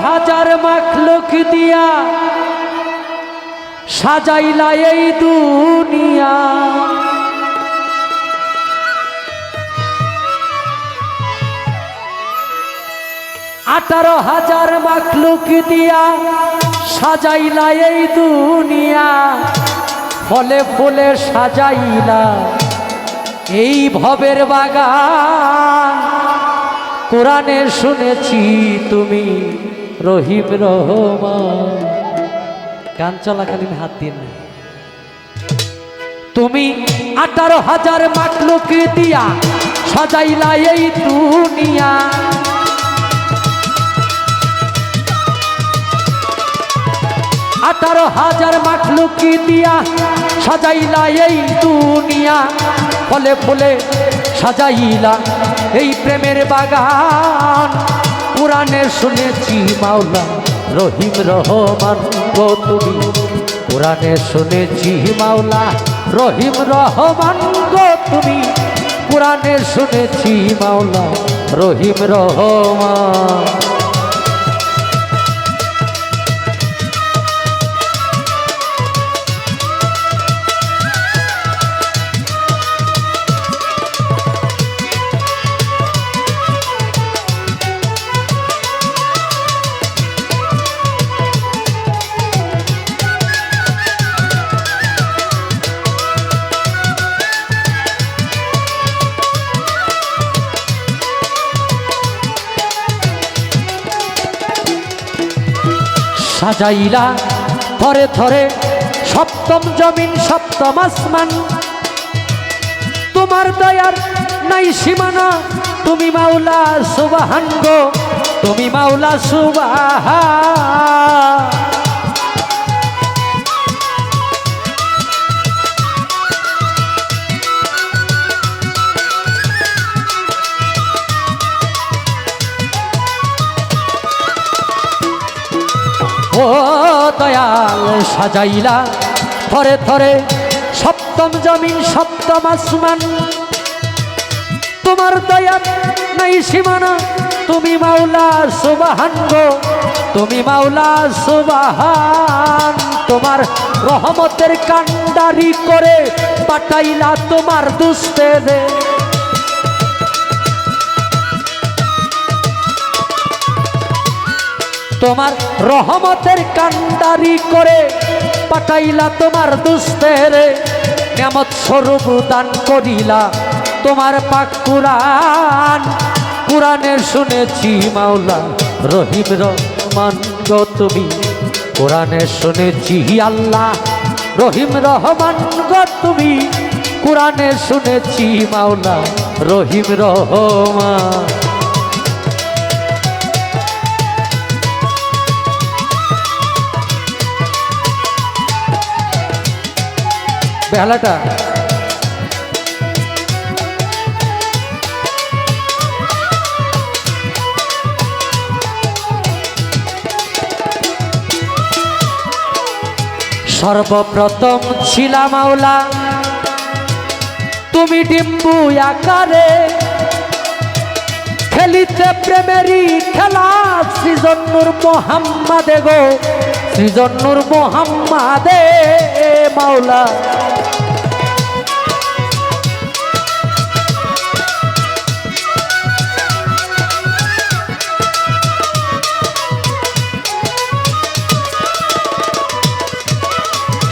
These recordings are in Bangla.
18,000 মাখলুক দিয়া সাজাইলা এই দুনিয়া। 18,000 মাখলুক দিয়া সাজাইলা এই দুনিয়া, ফলে ফুলে সাজাইলা এই ভবের বাগান। কোরআনে শুনেছি তুমি রহিম রহমান। গান চলাকালীন হাত দিন না। তুমি 18,000 মাখলুক দিয়া সাজাইলা এই দুনিয়া, 18,000 মাখলুক দিয়া সাজাইলা এই দুনিয়া, ফলে ফুলে সাজাইলা এই প্রেমের বাগান। কোরআনে শুনেছি মাওলা রহিম রহমান গো তুমি, কোরআনে শুনেছি মাওলা রহিম রহমান গো তুমি, কোরআনে শুনেছি মাওলা রহিম রহমান। সাজাইলা থরে থরে সপ্তম জমিন সপ্তম আসমান, তোমার দয়ার নাই সীমানা, তুমি মাওলা সুবহান গো, তুমি মাওলা সুবহান। ও দয়াল সাজাইলা থরে থরে সপ্তম জমিন সপ্তম আসমান, তোমার দয়ার নাই সীমানা, তুমি মাওলা সুবহান গো, তুমি মাওলা সুবহান। তোমার রহমতের কান্ডারি করে পাঠাইলা তোমার দুস্তেরে, তোমার রহমতের কান্ডারি করে পাঠাইলা তোমার দুস্তেরে, নিয়ামত স্বরূপ দান করিলা তোমার পাক কুরআন। কুরআনে শুনেছি মাওলা রহিম রহমান গো তুমি, কুরআনে শুনেছি আল্লাহ রহিম রহমান গো তুমি, কুরআনে শুনেছি মাওলা রহিম রহমান। বেহালাটা সর্বপ্রথম ছিলা মাওলা তুমি ডিম্বু আকারে, খেলিতে প্রেমেরই খেলা সৃজন নূর মোহাম্মদে গো, সৃজন নূর মোহাম্মদে মাওলা।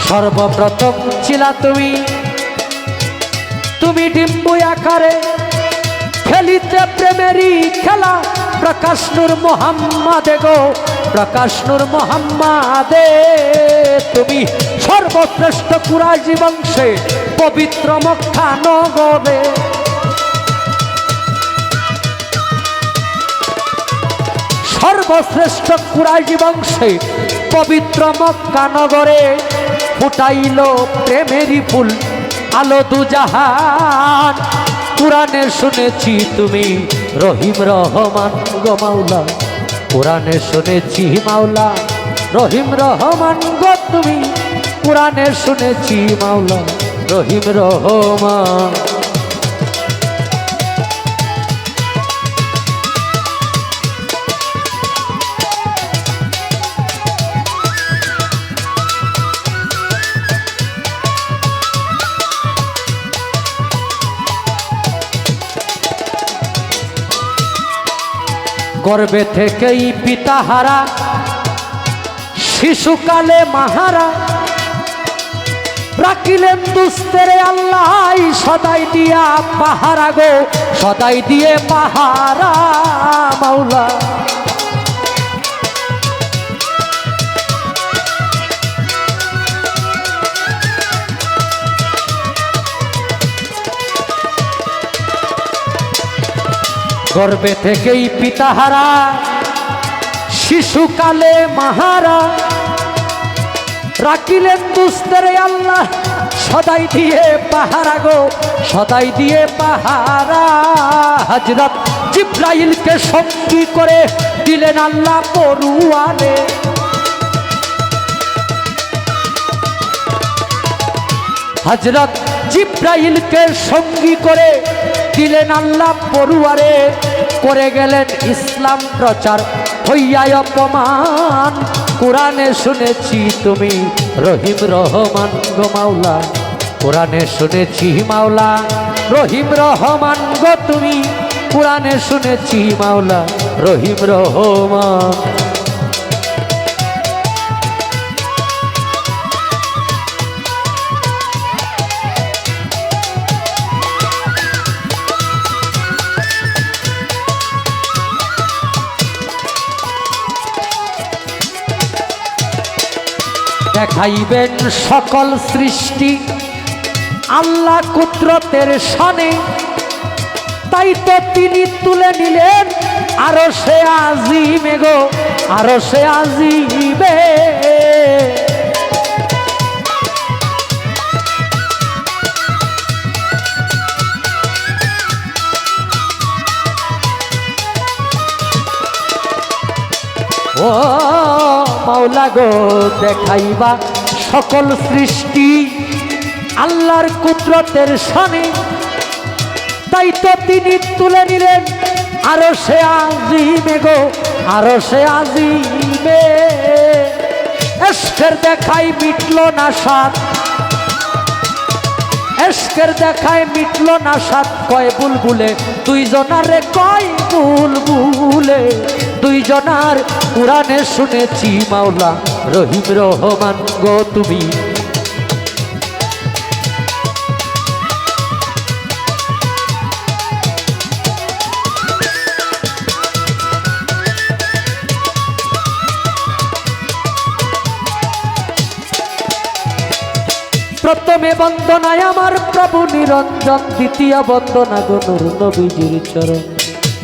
সর্বপ্রথম ছিলা তুমি, তুমি ডিম্বু আকারে, খেলিতে প্রেমেরই খেলা প্রকাশ নূর মোহাম্মদে গো, প্রকাশ নূর মোহাম্মদে। তুমি সর্বশ্রেষ্ঠ কুরাইশি বংশে পবিত্র মক্কা নগরে, সর্বশ্রেষ্ঠ কুরাইশি বংশে পবিত্র মক্কা নগরে, ফুটাইল প্রেমেরই ফুল আলো দুজাহান। কুরআনে শুনেছি তুমি রহিম রহমান গো মাওলা, কুরআনে শুনেছি মাওলা রহিম রহমান গো তুমি, কুরআনে শুনেছি মাওলা রহিম রহমান। গর্ভে থেকেই পিতাহারা, শিশুকালে মাহারা, রাখিলেন দুস্তেরে আল্লাহ সদাই দিয়া পাহারা গো, সদাই দিয়ে পাহারা মাওলা। গর্ভে থেকেই পিতাহারা, শিশুকালে মাহারা, রাখিলেন দুস্তেরে আল্লাহ সদাই দিয়ে পাহারা গো, সদাই দিয়ে পাহারা। হযরত জিবরাইলকে সঙ্গী করে দিলেন আল্লাহ পরুয়ানে, হযরত জিবরাইলকে সঙ্গী করে দিলেন আল্লাহ পরুয়ারে। করে গেলেন ইসলাম প্রচার হইয়া অপমান, কোরআনে শুনেছি তুমি রহিম রহমান গো মাওলা, কোরআনে শুনেছি মাওলা রহিম রহমান গো তুমি, কোরআনে শুনেছি মাওলা রহিম রহমান। দেখাইবেন সকল সৃষ্টি আল্লাহ কুদরতের শানে, তাই তো তিনি তুলে নিলেন আরশে আজিমে গো, আরশে আজিমে। ও মাওলা গো দেখাইবা সকল সৃষ্টি আল্লাহর কুদরতের শানে, তাই তো তিনি তুলে নিলেন আরশে আজিমে গো, আরশে আজিমে। এশকের দেখাই মিটলো না সাত, এশকের দেখায় মিটলো না সাত, কয় বুলবুলে দুইজনারে কয় বুলবুলে, দুইজনার কোরআনে শুনেছি মাওলা রহিম রহমান গো তুমি। প্রথমে বন্দনায় আমার প্রভু নিরঞ্জন, দ্বিতীয় বন্দনা গো নূর নবীজির চরণ।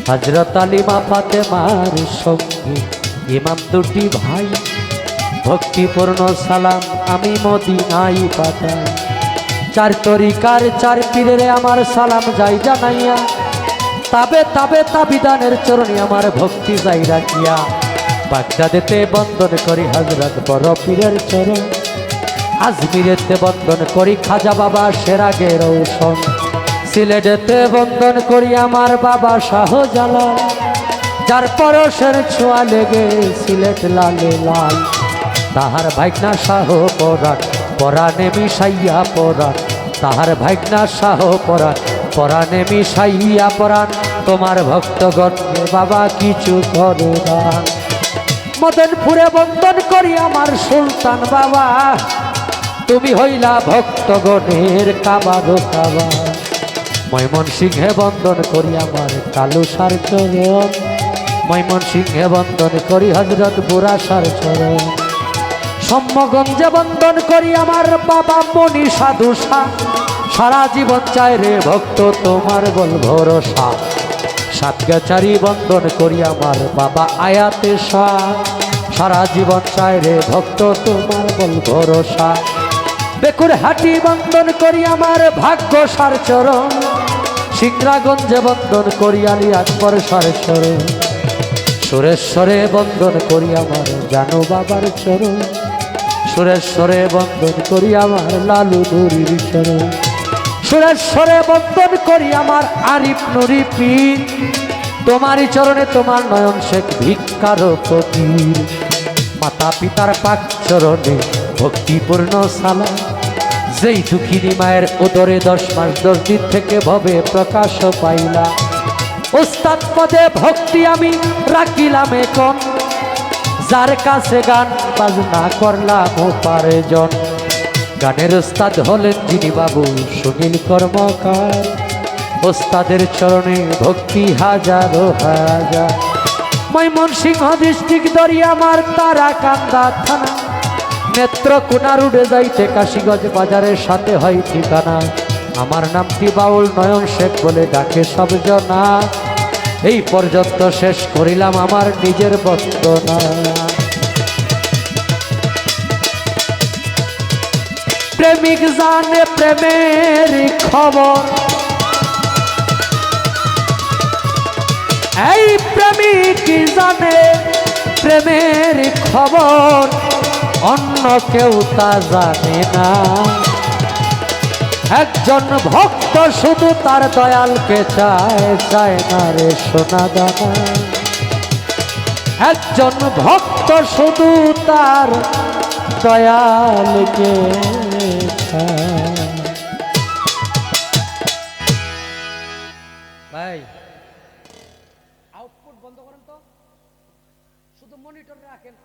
হযরত আলী মা ফাতেমার সঙ্গে ইমাম দুটি ভাই, ভক্তিপূর্ণ সালাম আমি মদিনায় পাঠাই। চার তরিকার চার পীরেরে আমার সালাম যাই জানাইয়া, তাবে তাবে তাবিদানের চরণে আমার ভক্তি যাই রাখিয়া। বাগদাদেতে বন্দন করি হযরত বড় পীরের চরণ, আজমিরেতে বন্দন করি খাজা বাবা সেরাগে রৌশন, সিলেটেতে বন্দন করি আমার বাবা শাহজালাল, যার পরশের ছোঁয়া লেগে সিলেট লালে লাল। তাহার ভাইকনা শাহ পরাণ পরাণে মিশাইয়া পরাণ, তাহার ভাইকনা শাহ পরাণ পরাণে মিশাইয়া পরাণ। তোমার ভক্তগণ বাবা কিছু করে না। মদনপুরে বন্দন করি আমার সুলতান বাবা, তুমি হইলা ভক্তগণের কাবার কাবা। ময়মনসিংহে বন্দন করি আমার কালুসার চরণ, ময়মনসিংহে বন্দন করি হযরত বুড়াসার চরণ। সম্যগঞ্জে বন্দন করি আমার বাবা মনি সাধু শাহ, সারা জীবন চায় রে ভক্ত তোমার বল ভরসা। সাতগাছারি বন্দন করি আমার বাবা আয়াতে শাহ, সারা জীবন চায় রে ভক্ত তোমার বল ভরসা। বেকুর হাটি বন্দন করি আমার ভাগ্য সার চরণ, সিংরাগঞ্জে বন্দন করি আলী আকবর সার চরণ। সুরেশ্বরে বন্দন করি আমার জানু বাবার চরণ, সুরেশ্বরে বন্দন করি আমার লালু নুরির চরণ। সুরেশ্বরে বন্দন করি আমার আরিফ নুরি পীর, তোমারই চরণে তোমার নয়ন শেখ ভিক্ষার ফকির। মাতা পিতার পাক চরণে ভক্তিপূর্ণ সালাম, যেই দুঃখিনী মায়ের উদরে 10 মাস 10 দিন থেকে ভবে প্রকাশ পাইলা। উস্তাদ পদে ভক্তি আমি রাখিলাম এখন, যার কাছে গান বাজনা করলাম উপার্জন। গানের উস্তাদ হলেন যিনি বাবু সুনীল কর্মকার, ওস্তাদের চরণে ভক্তি হাজারো হাজার। ময়মনসিংহ ডিস্ট্রিক্ট দরিয়ামার তারাকান্দা থানা, নেত্রকোনা রুডে যাইতে কাশীগঞ্জ বাজারের সাথে হয় ঠিকানা। আমার নামটি বাউল নয়ন শেখ বলে ডাকে সব জনা, এই পর্যন্ত শেষ করিলাম আমার নিজের বন্দনা। প্রেমিক জানে প্রেমের খবর, এই প্রেমিক জানে প্রেমের খবর, অন্য কেউ তা জানে না। একজন ভক্ত শুধু তার দয়ালকে চায়, চায় না রে সোনা দানা। একজন ভক্ত শুধু তার দয়ালকে চায়। ভাই আউটপুট বন্ধ করেন তো, শুধু মনিটর রাখেন।